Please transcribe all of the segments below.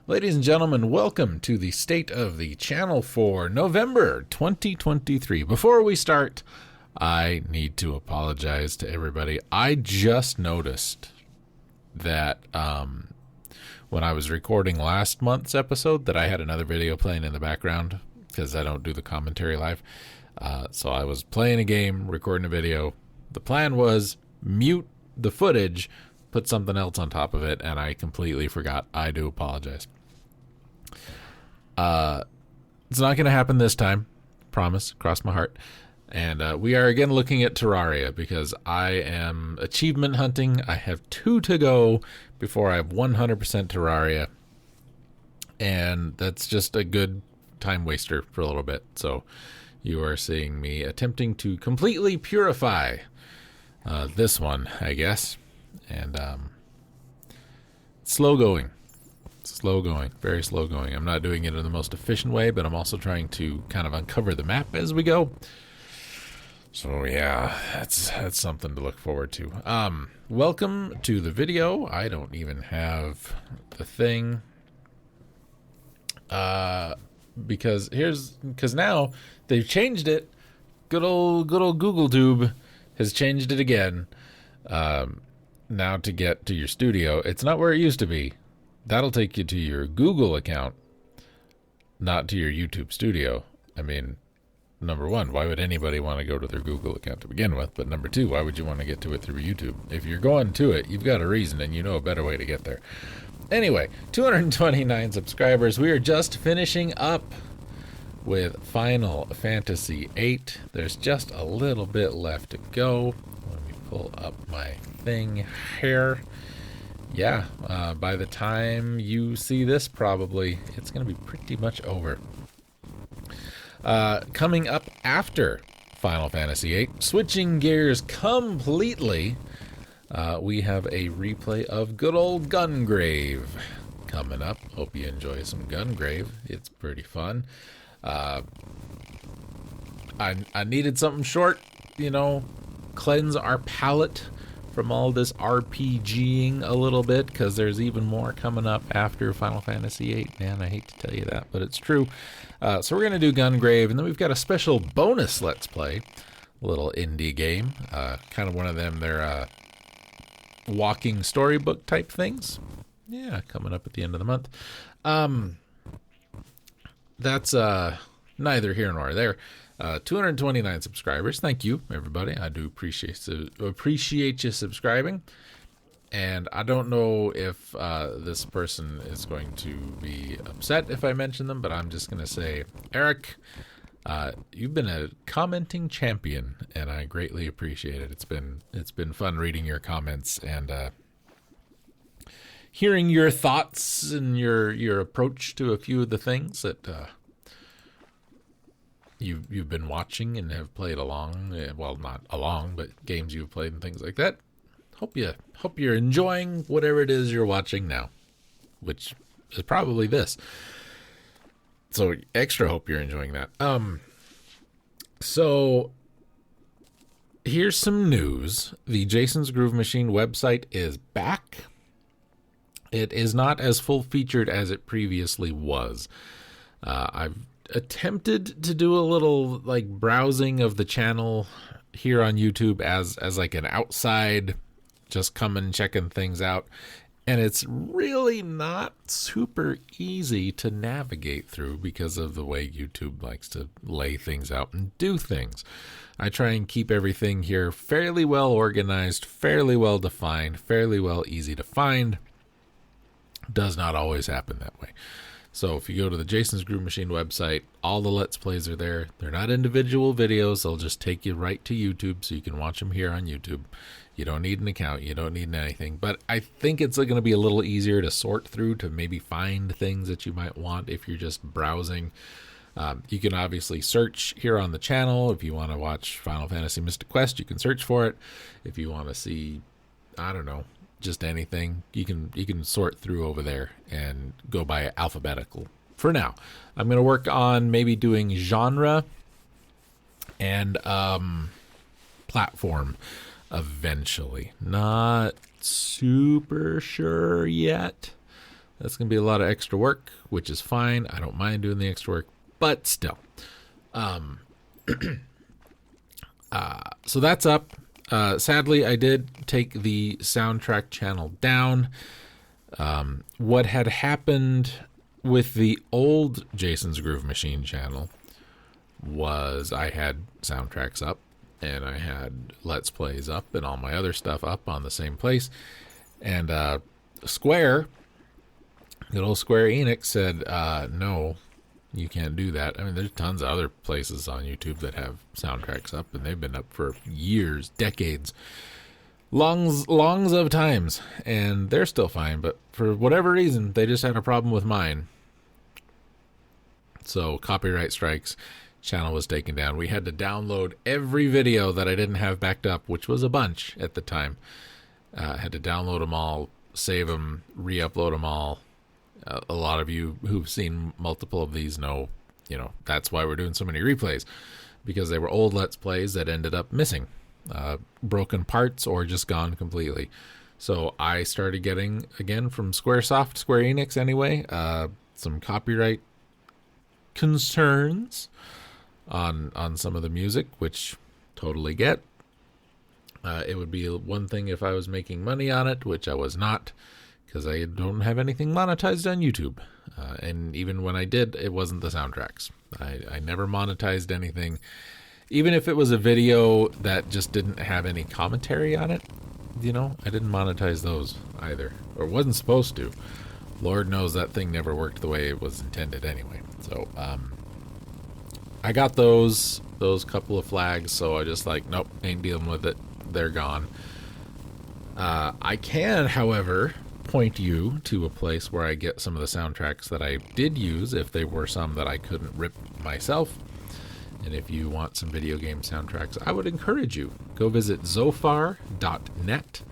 Ladies and gentlemen, welcome to the State of the Channel for November 2023. Before we start, I need to apologize to everybody. I just noticed that when I was recording last month's episode that I had another video playing in the background because I don't do the commentary live. So I was playing a game, recording a video. The plan was mute the footage, put something else on top of it, and I completely forgot. I do apologize. It's not going to happen this time. Promise. Cross my heart. And we are again looking at Terraria because I am achievement hunting. I have 2 to go before I have 100% Terraria. And that's just a good time waster for a little bit. So you are seeing me attempting to completely purify this one, I guess. And slow going. Slow going, very slow going. I'm not doing it in the most efficient way, but I'm also trying to kind of uncover the map as we go. So yeah, that's something to look forward to. Welcome to the video. I don't even have the thing. Because now they've changed it. Good old Google Tube has changed it again. Now to get to your studio, it's not where it used to be. That'll take you to your Google account, not to your YouTube studio. I mean, number one, why would anybody want to go to their Google account to begin with? But number two, why would you want to get to it through YouTube? If you're going to it, you've got a reason and you know a better way to get there. Anyway, 229 subscribers. We are just finishing up with Final Fantasy VIII. There's just a little bit left to go. Let me pull up my thing here. Yeah, by the time you see this, probably, it's going to be pretty much over. Coming up after Final Fantasy VIII, switching gears completely, we have a replay of good old Gungrave coming up. Hope you enjoy some Gungrave. It's pretty fun. I needed something short, cleanse our palate from all this RPGing a little bit, because there's even more coming up after Final Fantasy VIII. Man, I hate to tell you that, but it's true. So we're going to do Gungrave, and then we've got a special bonus Let's Play, a little indie game, kind of one of them, they're walking storybook type things. Yeah, coming up at the end of the month. That's neither here nor there. 229 subscribers. Thank you, everybody. I do appreciate you subscribing. And I don't know if this person is going to be upset if I mention them, but I'm just going to say, Eric, you've been a commenting champion, and I greatly appreciate it. It's been fun reading your comments and hearing your thoughts and your approach to a few of the things that you've been watching and have played along. Well, not along, but games you've played and things like that. Hope you're enjoying whatever it is you're watching now, which is probably this. So extra hope you're enjoying that. So here's some news. The Jason's Groove Machine website is back. It is not as full-featured as it previously was. I've attempted to do a little browsing of the channel here on YouTube as like an outside, just coming checking things out, and it's really not super easy to navigate through because of the way YouTube likes to lay things out and do things. I try and keep everything here fairly well organized, fairly well defined, fairly well easy to find. Does not always happen that way. So if you go to the Jason's Groove Machine website, all the Let's Plays are there. They're not individual videos. They'll just take you right to YouTube so you can watch them here on YouTube. You don't need an account. You don't need anything. But I think it's going to be a little easier to sort through to maybe find things that you might want if you're just browsing. You can obviously search here on the channel. If you want to watch Final Fantasy Mystic Quest, you can search for it. If you want to see, I don't know, just anything, you can sort through over there and go by alphabetical. For now, I'm going to work on maybe doing genre and platform eventually. Not super sure yet, That's going to be a lot of extra work, which is fine. I don't mind doing the extra work, but still. So that's up. Sadly, I did take the soundtrack channel down. What had happened with the old Jason's Groove Machine channel was I had soundtracks up and I had Let's Plays up and all my other stuff up on the same place. And Square, good old Square Enix, said, no, you can't do that. I mean, there's tons of other places on YouTube that have soundtracks up, and they've been up for years, decades, longs of times, and they're still fine. But for whatever reason, they just had a problem with mine. So copyright strikes, channel was taken down. We had to download every video that I didn't have backed up, which was a bunch at the time. Had to download them all, save them, re-upload them all. A lot of you who've seen multiple of these know, that's why we're doing so many replays, because they were old Let's Plays that ended up missing, broken parts, or just gone completely. So I started getting, again, from Square Enix anyway, some copyright concerns on some of the music, which totally get. It would be one thing if I was making money on it, which I was not, because I don't have anything monetized on YouTube. And even when I did, it wasn't the soundtracks. I never monetized anything. Even if it was a video that just didn't have any commentary on it, I didn't monetize those either. Or wasn't supposed to. Lord knows that thing never worked the way it was intended anyway. So, I got those couple of flags, so I just nope, ain't dealing with it. They're gone. I can, however, point you to a place where I get some of the soundtracks that I did use, if they were some that I couldn't rip myself. And if you want some video game soundtracks, I would encourage you, go visit zofar.net.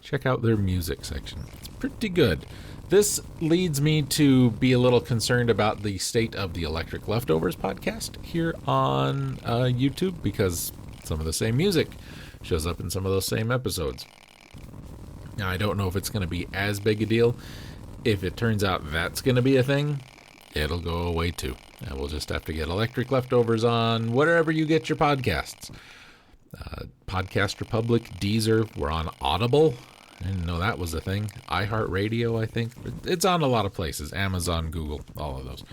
Check out their music section. It's pretty good. This leads me to be a little concerned about the state of the Electric Leftovers podcast here on YouTube, because some of the same music shows up in some of those same episodes. Now, I don't know if it's going to be as big a deal. If it turns out that's going to be a thing, it'll go away too. And we'll just have to get Electric Leftovers on wherever you get your podcasts. Podcast Republic, Deezer, we're on Audible. I didn't know that was a thing. iHeartRadio, I think. It's on a lot of places. Amazon, Google, all of those.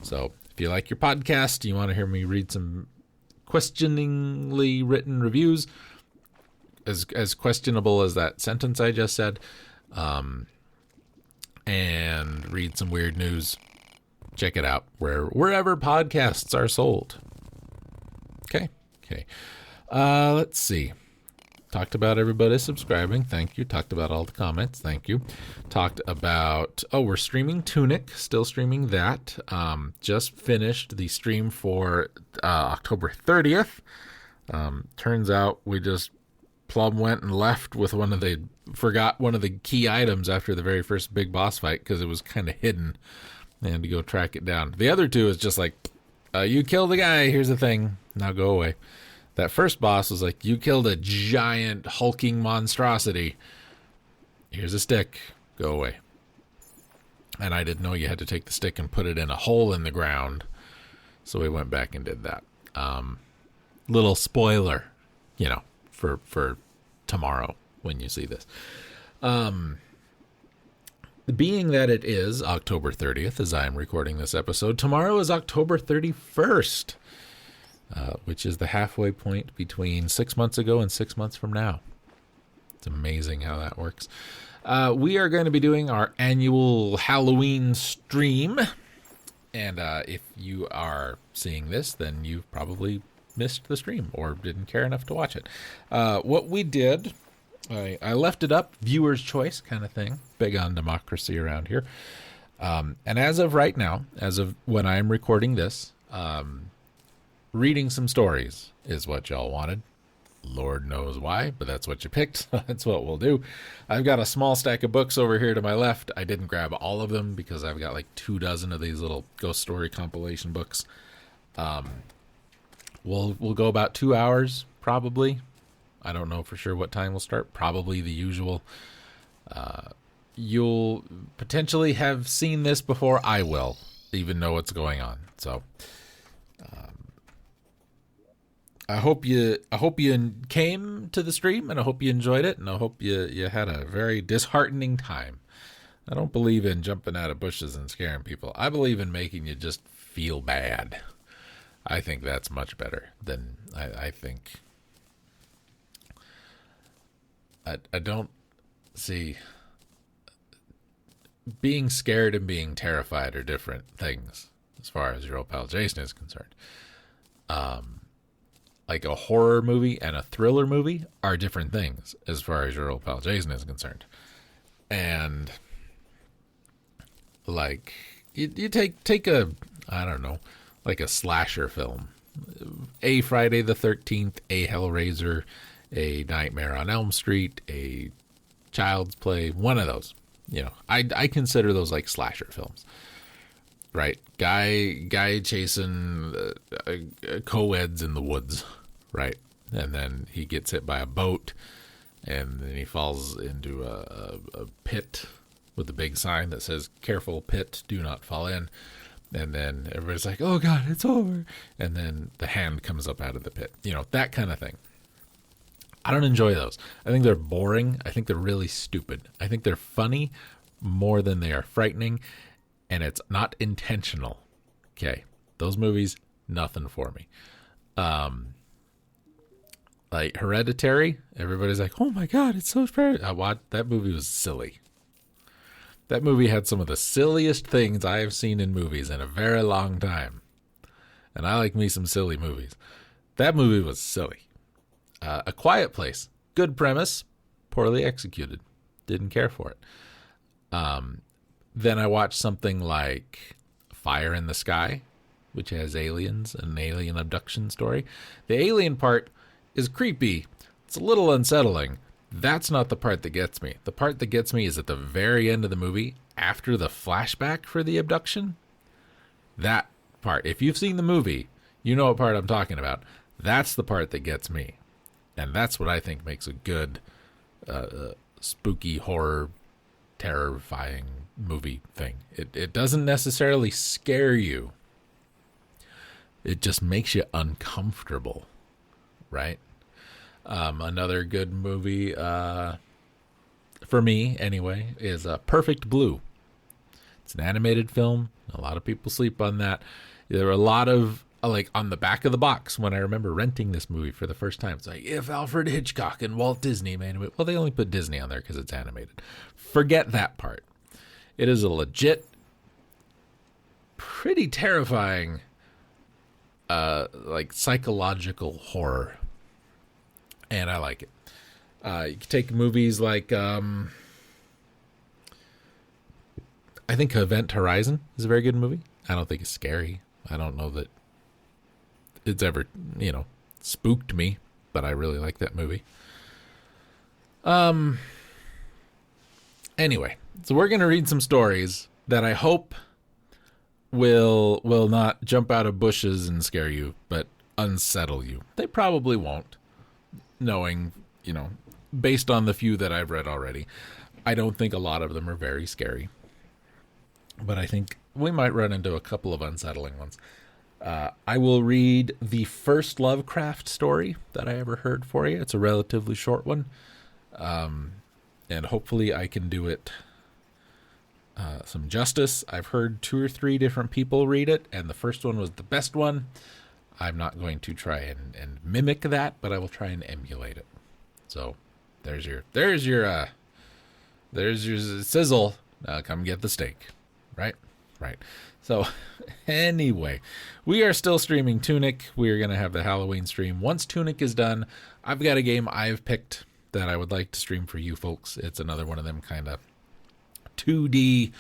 So if you like your podcast, you want to hear me read some questioningly written reviews, as questionable as that sentence I just said, and read some weird news, check it out wherever podcasts are sold. Okay. Let's see. Talked about everybody subscribing. Thank you. Talked about all the comments. Thank you. Talked about, we're streaming Tunic. Still streaming that. Just finished the stream for October 30th. Turns out we just plumb went and left with forgot one of the key items after the very first big boss fight, because it was kind of hidden. And had to go track it down. The other two is just you killed the guy. Here's the thing. Now go away. That first boss was you killed a giant hulking monstrosity. Here's a stick. Go away. And I didn't know you had to take the stick and put it in a hole in the ground. So we went back and did that. Little spoiler, for tomorrow when you see this. Being that it is October 30th as I am recording this episode, tomorrow is October 31st. Which is the halfway point between 6 months ago and 6 months from now. It's amazing how that works. We are going to be doing our annual Halloween stream. And if you are seeing this, then you've probably missed the stream or didn't care enough to watch it. What we did, I left it up, viewer's choice kind of thing. Big on democracy around here. And as of right now, as of when I am recording this, reading some stories is what y'all wanted. Lord knows why, but that's what you picked. That's what we'll do. I've got a small stack of books over here to my left. I didn't grab all of them because I've got 24 of these little ghost story compilation books. We'll go about 2 hours, probably. I don't know for sure what time we'll start. Probably the usual you'll potentially have seen this before I will even know what's going on. So I hope you came to the stream, and I hope you enjoyed it, and I hope you had a very disheartening time. I don't believe in jumping out of bushes and scaring people. I believe in making you just feel bad. I think that's much better than I think. I don't see, being scared and being terrified are different things as far as your old pal Jason is concerned. Like a horror movie and a thriller movie are different things as far as your old pal Jason is concerned. And like you take a, I don't know, like a slasher film, a Friday the 13th, a Hellraiser, a Nightmare on Elm Street, a Child's Play, one of those. You know, I consider those like slasher films, right? Guy chasing co-eds in the woods, right? And then he gets hit by a boat, and then he falls into a pit with a big sign that says, "Careful pit, do not fall in." And then everybody's like, "Oh God, it's over." And then the hand comes up out of the pit. You know, that kind of thing. I don't enjoy those. I think they're boring. I think they're really stupid. I think they're funny more than they are frightening, and it's not intentional. Okay. Those movies, nothing for me. Like Hereditary, everybody's like, "Oh my God, it's so scary." I watched that movie. Was silly. That movie had some of the silliest things I have seen in movies in a very long time. And I like me some silly movies. That movie was silly. A Quiet Place, good premise, poorly executed. Didn't care for it. Then I watched something like Fire in the Sky, which has aliens and an alien abduction story. The alien part is creepy. It's a little unsettling. That's not the part that gets me. The part that gets me is at the very end of the movie, after the flashback for the abduction. That part. If you've seen the movie, you know what part I'm talking about. That's the part that gets me. And that's what I think makes a good spooky, horror, terrifying movie thing. It doesn't necessarily scare you. It just makes you uncomfortable, right? Another good movie, for me anyway, is Perfect Blue. It's an animated film. A lot of people sleep on that. There are a lot of, like, on the back of the box when I remember renting this movie for the first time. It's like, if Alfred Hitchcock and Walt Disney made it. Well, they only put Disney on there because it's animated. Forget that part. It is a legit, pretty terrifying, like, psychological horror. And I like it. You can take movies like, I think Event Horizon is a very good movie. I don't think it's scary. I don't know that it's ever, spooked me, but I really like that movie. Anyway, so we're going to read some stories that I hope will not jump out of bushes and scare you, but unsettle you. They probably won't. Knowing, based on the few that I've read already, I don't think a lot of them are very scary. But I think we might run into a couple of unsettling ones. I will read the first Lovecraft story that I ever heard for you. It's a relatively short one. And hopefully I can do it some justice. I've heard 2 or 3 different people read it, and the first one was the best one. I'm not going to try and mimic that, but I will try and emulate it. So there's your sizzle. Now come get the steak. Right. So anyway, we are still streaming Tunic. We are going to have the Halloween stream. Once Tunic is done, I've got a game I've picked that I would like to stream for you folks. It's another one of them kind of 2D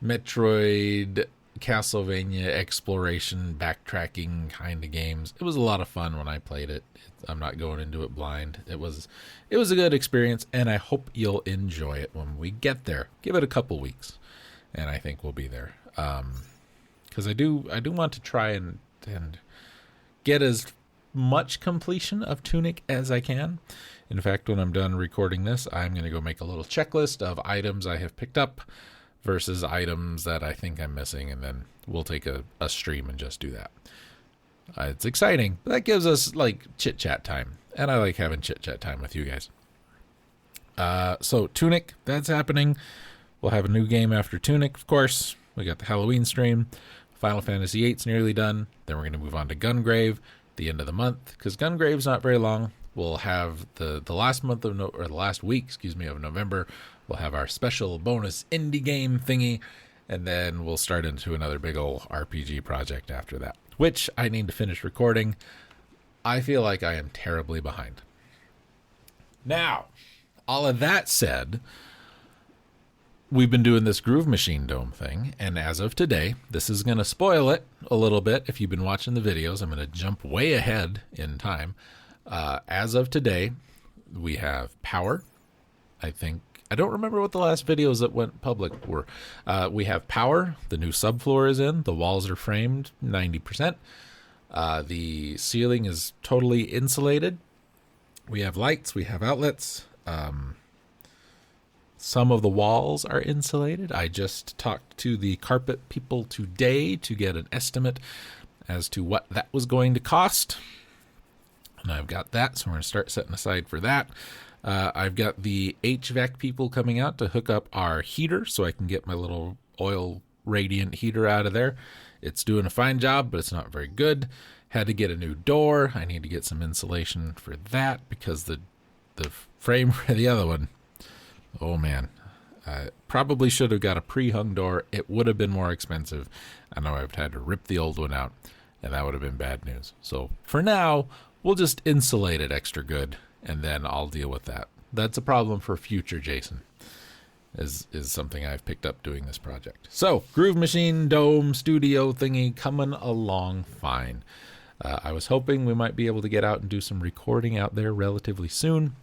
Metroid Castlevania exploration backtracking kind of games. It was a lot of fun when I played it. I'm not going into it blind. It was a good experience, and I hope you'll enjoy it when we get there. Give it a couple weeks, and I think we'll be there. Because I do want to try and get as much completion of Tunic as I can. In fact, when I'm done recording this, I'm going to go make a little checklist of items I have picked up versus items that I think I'm missing, and then we'll take a stream and just do that. It's exciting. That gives us like chit-chat time, and I like having chit-chat time with you guys. So Tunic, that's happening. We'll have a new game after Tunic, of course. We got the Halloween stream. Final Fantasy VIII's nearly done. Then we're going to move on to Gungrave, the end of the month, because Gungrave's not very long. We'll have the last month of the last week, of November. We'll have our special bonus indie game thingy, and then we'll start into another big old RPG project after that, which I need to finish recording. I feel like I am terribly behind. Now, all of that said, we've been doing this Groove Machine Dome thing, and as of today, this is going to spoil it a little bit. If you've been watching the videos, I'm going to jump way ahead in time. As of today, we have power. I don't remember what the last videos that went public were. We have power. The new subfloor is in. The walls are framed 90%. The ceiling is totally insulated. We have lights. We have outlets. Some of the walls are insulated. I just talked to the carpet people today to get an estimate as to what that was going to cost. And I've got that, so we're going to start setting aside for that. I've got the HVAC people coming out to hook up our heater so I can get my little oil radiant heater out of there. It's doing a fine job, but it's not very good. Had to get a new door. I need to get some insulation for that because the frame for the other one, oh man, I probably should have got a pre-hung door. It would have been more expensive. I know I've had to rip the old one out, and that would have been bad news. So for now, we'll just insulate it extra good, and then I'll deal with that. That's a problem for future Jason, is something I've picked up doing this project. So, Groove Machine Dome Studio thingy coming along fine. I was hoping we might be able to get out and do some recording out there relatively soon.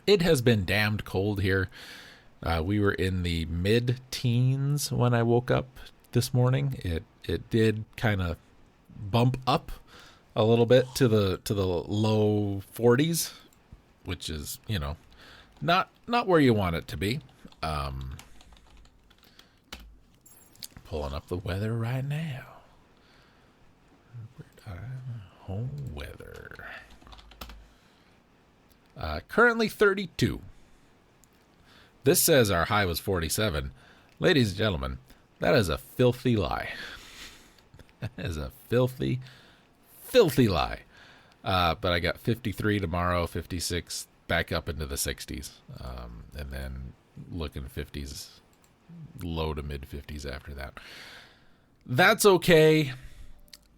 It has been damned cold here. We were in the mid-teens when I woke up this morning. It did kind of bump up a little bit to the low 40s, which is, not where you want it to be. Pulling up the weather right now. Home weather. Currently 32. This says our high was 47. Ladies and gentlemen, that is a filthy lie. That is a filthy lie. But I got 53 tomorrow, 56, back up into the 60s. And then looking 50s, low to mid 50s after that. That's okay.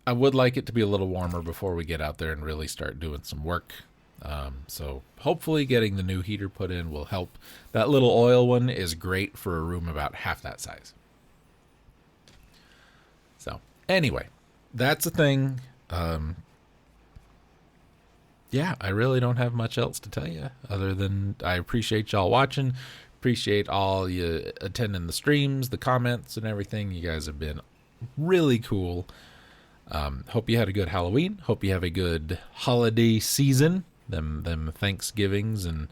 I would like it to be a little warmer before we get out there and really start doing some work. So hopefully getting the new heater put in will help. That little oil one is great for a room about half that size. So anyway, that's a thing. Yeah, I really don't have much else to tell you other than I appreciate y'all watching. Appreciate all you attending the streams, the comments, and everything. You guys have been really cool. Hope you had a good Halloween. Hope you have a good holiday season. Them Thanksgivings and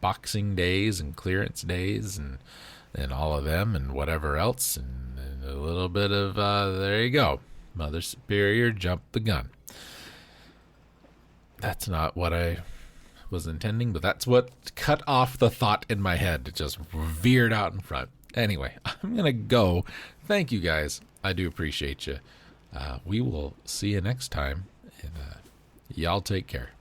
Boxing Days and clearance days and all of them and whatever else and a little bit of there you go. Mother Superior jumped the gun. That's not what I was intending, but that's what cut off the thought in my head. It just veered out in front. Anyway, I'm going to go. Thank you guys. I do appreciate you. We will see you next time. And y'all take care.